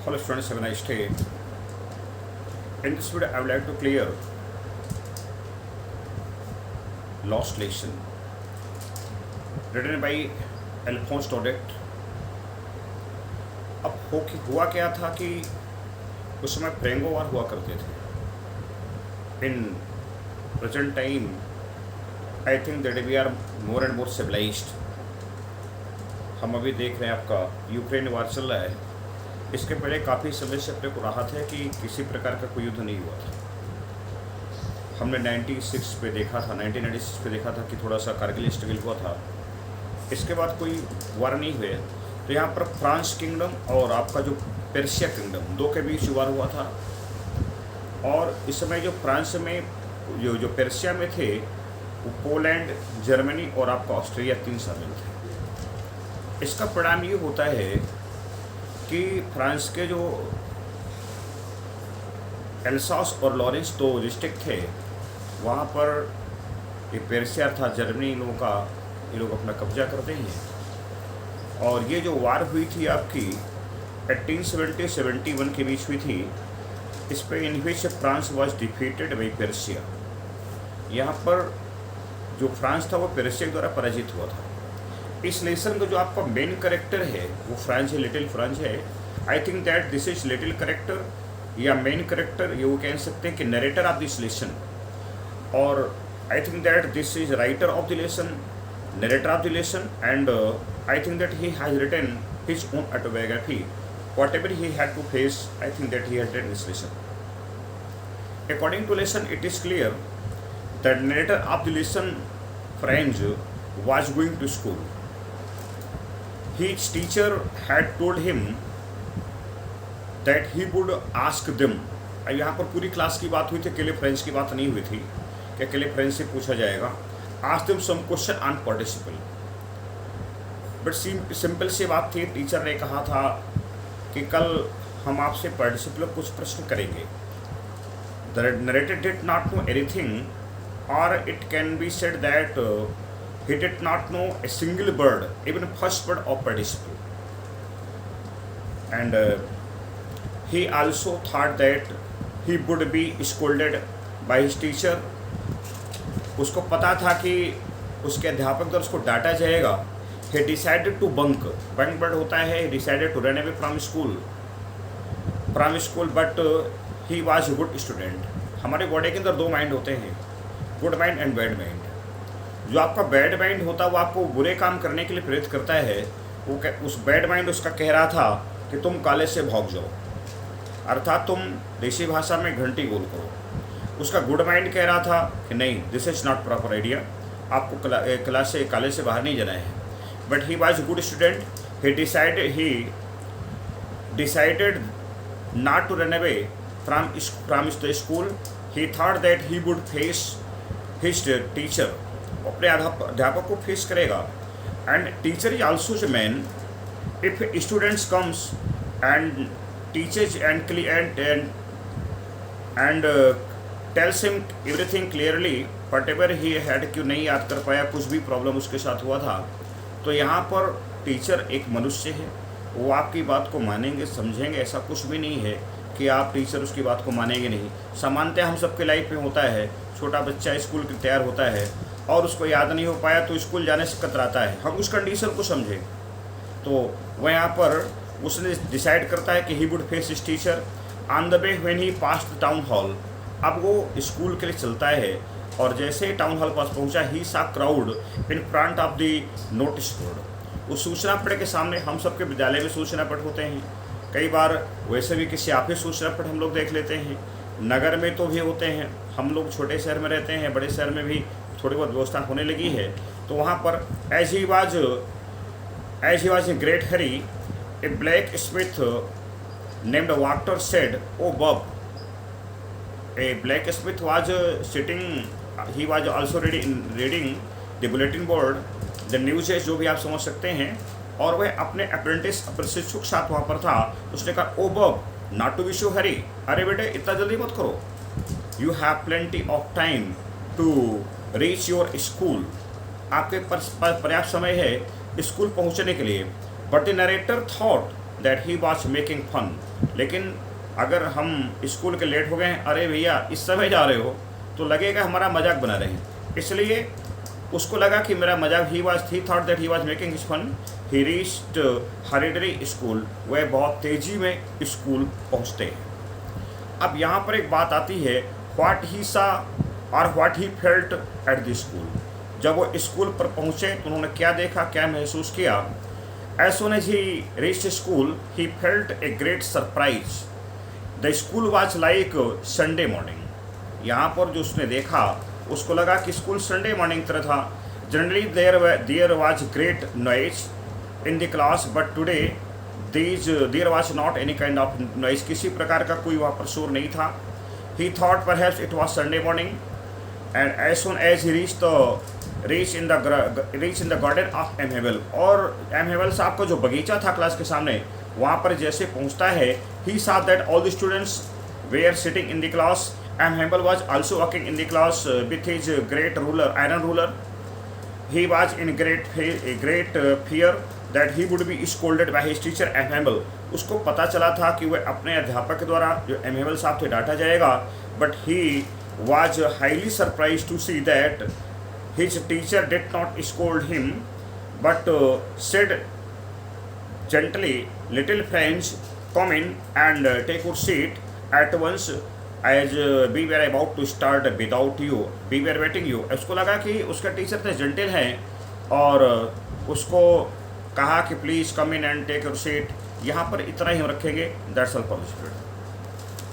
Hello students, have a nice day. In this video, I would like to clear lost lesson written by Alphonse Daudet. अब हुआ क्या था कि उस समय फ्रेंगो वार हुआ करते थे. In present time I think that we are more and more civilised. हम अभी देख रहे हैं आपका यूक्रेन वार चल रहा है. इसके पहले काफ़ी समय से अपने को राहत है कि किसी प्रकार का कोई युद्ध नहीं हुआ था. हमने 96 पे देखा था, 1996 पे देखा था कि थोड़ा सा कारगिल स्ट्रगल हुआ था. इसके बाद कोई वार नहीं हुए. तो यहाँ पर फ्रांस किंगडम और आपका जो पर्शिया किंगडम, दो के बीच वार हुआ था. और इस समय जो फ्रांस में जो पर्शिया में थे वो पोलैंड, जर्मनी और आपका ऑस्ट्रेलिया 3 शामिल थे. इसका परिणाम ये होता है कि फ्रांस के जो एल्सास और लॉरेंस 2 डिस्ट्रिक्ट थे, वहाँ पर ये पर्शिया था, जर्मनी लोगों का, ये लोग अपना कब्जा करते हैं. और ये जो वार हुई थी आपकी 1870-71 के बीच हुई थी. इस पर in which France was defeated by Persia. यहाँ पर जो फ्रांस था वो पर्शिया द्वारा पराजित हुआ था. इस लेसन का जो आपका मेन करेक्टर है वो फ्रांस है, लिटिल फ्रांस है. आई think that this is little character या मेन करेक्टर, ये वो कह सकते हैं कि नरेटर ऑफ दिस लेसन. और I think that this is writer of the lesson, narrator of the lesson, and I think that he has written his own autobiography. Whatever he had to face, I think that he has written this lesson. According to lesson, it is clear that narrator of the lesson, Franz, was going to school. His teacher had told him that he would ask them. यहाँ पर पूरी class की बात हुई थी, अकेले French की बात नहीं हुई थी कि अकेले फ्रेंच से पूछा जाएगा. Ask them some question on participle. But simple सी बात थी. टीचर ने कहा था कि कल हम आपसे पार्टिसिपल कुछ प्रश्न करेंगे. The narrator did not know anything, or it can be said that he did not know a single word, even first word of participle. And he also thought that he would be scolded by his teacher. उसको पता था कि उसके अध्यापक द्वारा उसको डांटा जाएगा. he decided to bunk. bunk word होता है he decided to run away from school but he was a good student. हमारे बॉडी के अंदर 2 माइंड होते हैं, good mind and bad mind. जो आपका बैड माइंड होता है वो आपको बुरे काम करने के लिए प्रेरित करता है. वो उस बैड माइंड उसका कह रहा था कि तुम कॉलेज से भाग जाओ, अर्थात तुम देसी भाषा में घंटी गोल करो. उसका गुड माइंड कह रहा था कि नहीं, this is not proper idea, आपको क्लास से कॉलेज से बाहर नहीं जाना है. But he was good student. He decided not to run away from the school. He thought that he would face his teacher. अपने अध्यापक को फेस करेगा. And teacher is also the man. If students comes and teachers and tells him everything clearly whatever he had, क्यों नहीं याद कर पाया, कुछ भी प्रॉब्लम उसके साथ हुआ था. तो यहाँ पर टीचर एक मनुष्य है, वो आपकी बात को मानेंगे, समझेंगे. ऐसा कुछ भी नहीं है कि आप टीचर उसकी बात को मानेंगे नहीं. सामान्यतः हम सबके लाइफ में होता है, छोटा बच्चा स्कूल के तैयार होता है और उसको याद नहीं हो पाया तो स्कूल जाने से कतराता है. हम उस कंडीशन को समझें. तो वह यहाँ पर उसने डिसाइड करता है कि ही would face his teacher on the way when he pass the town hall. अब वो स्कूल के लिए चलता है और जैसे ही टाउन हॉल पास पहुंचा, ही सा crowd in front of the notice board. उस सूचना पट के सामने, हम सबके विद्यालय में सूचना पट होते हैं, कई बार वैसे भी किसी ऑफिस सूचना पट हम लोग देख लेते हैं, नगर में तो भी होते हैं. हम लोग छोटे शहर में रहते हैं, बड़े शहर में भी थोड़ी बहुत व्यवस्था होने लगी है. तो वहाँ पर as he was in great hurry, a blacksmith named Walter said, oh Bob. A blacksmith was sitting. He was also reading the bulletin board, the news है, जो भी आप समझ सकते हैं. और वह अपने अप्रेंटिस प्रशिक्षु के साथ वहाँ पर था. उसने कहा, oh bub, not to be so hurry. अरे बेटे इतना जल्दी मत करो. You have plenty of time to reach your school. आपके पास पर्याप्त समय है स्कूल पहुँचने के लिए. But the narrator thought that he was making fun. लेकिन अगर हम स्कूल के लेट हो गए हैं, अरे भैया इस समय जा रहे हो, तो लगेगा हमारा मजाक बना रहे हैं। इसलिए उसको लगा कि मेरा मजाक, he thought that he was making his fun. He reached हरिडरी स्कूल। वह बहुत तेज़ी में स्कूल पहुँचते हैं। अब यहाँ पर एक बात आती है, व्हाट ही सा और what he felt at the school. जब वो स्कूल पर पहुँचे तो उन्होंने क्या देखा, क्या महसूस किया। As soon as he reached school he felt a great surprise. The school was like Sunday morning. यहाँ पर जो उसने देखा, उसको लगा कि स्कूल संडे मॉर्निंग तरह था। Generally there was great noise in the class, but today there was not any kind of noise. किसी प्रकार का कोई वहाँ पर शोर नहीं था। He thought perhaps it was Sunday morning, and as soon as he reach in the garden of M Hamel. और एम हेवल साहब का जो बगीचा था क्लास के सामने, वहाँ पर जैसे पहुँचता है, ही saw that all the students were sitting in the class. M. Hempel was also walking in the class with his great ruler, iron ruler. He was in great fear that he would be scolded by his teacher M. Hempel. उसको पता चला था कि वह अपने अध्यापक के द्वारा, जो M. Hempel साहब थे, डांटा जाएगा। But he was highly surprised to see that his teacher did not scold him, but said gently, "Little friends, come in and take your seat at once, as we were about to start without you. We were waiting you." उसको लगा कि उसका teacher तो gentle हैं और उसको कहा कि please come in and take your seat. यहाँ पर इतना ही हम रखेंगे। That's all for this.